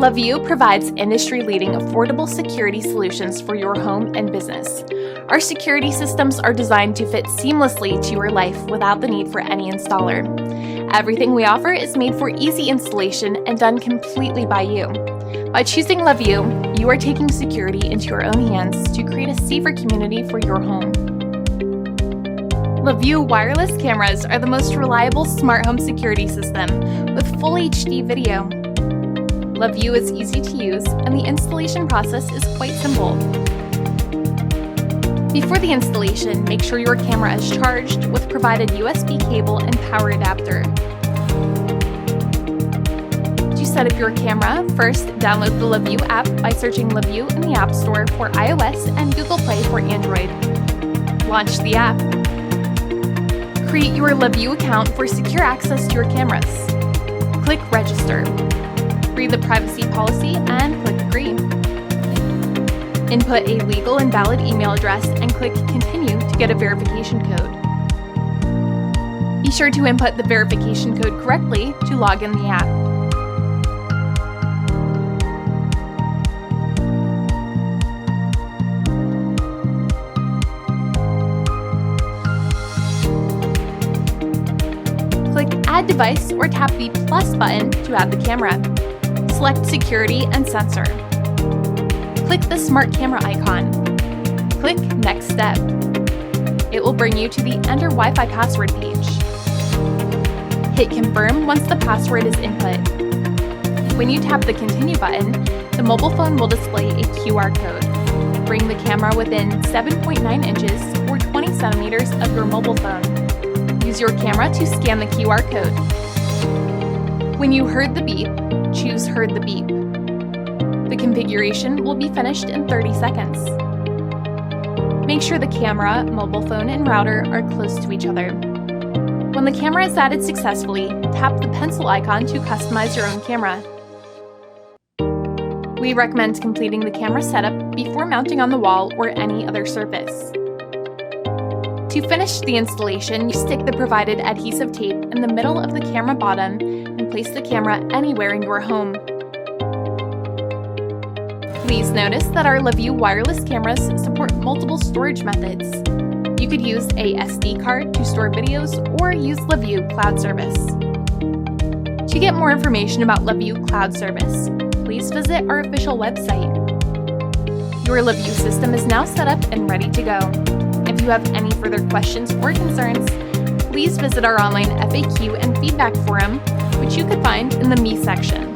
LaView provides industry-leading affordable security solutions for your home and business. Our security systems are designed to fit seamlessly to your life without the need for any installer. Everything we offer is made for easy installation and done completely by you. By choosing LaView, you are taking security into your own hands to create a safer community for your home. LaView Wireless cameras are the most reliable smart home security system with full HD video. LaView is easy to use, and the installation process is quite simple. Before the installation, make sure your camera is charged with provided USB cable and power adapter. To set up your camera, first download the LaView app by searching LaView in the App Store for iOS and Google Play for Android. Launch the app. Create your LaView account for secure access to your cameras. Click Register. Read the privacy policy and click Agree. Input a legal and valid email address and click Continue to get a verification code. Be sure to input the verification code correctly to log in the app. Click Add Device or tap the plus button to add the camera. Select Security and Sensor. Click the Smart Camera icon. Click Next Step. It will bring you to the Enter Wi-Fi password page. Hit Confirm once the password is input. When you tap the Continue button, the mobile phone will display a QR code. Bring the camera within 7.9 inches or 20 centimeters of your mobile phone. Use your camera to scan the QR code. When you heard the beep, choose Heard the Beep. The configuration will be finished in 30 seconds. Make sure the camera, mobile phone, and router are close to each other. When the camera is added successfully, tap the pencil icon to customize your own camera. We recommend completing the camera setup before mounting on the wall or any other surface. To finish the installation, you stick the provided adhesive tape in the middle of the camera bottom and place the camera anywhere in your home. Please notice that our LaView wireless cameras support multiple storage methods. You could use a SD card to store videos or use LaView Cloud Service. To get more information about LaView Cloud Service, please visit our official website. Your LaView system is now set up and ready to go. If you have any further questions or concerns, please visit our online FAQ and feedback forum, which you could find in the Me section.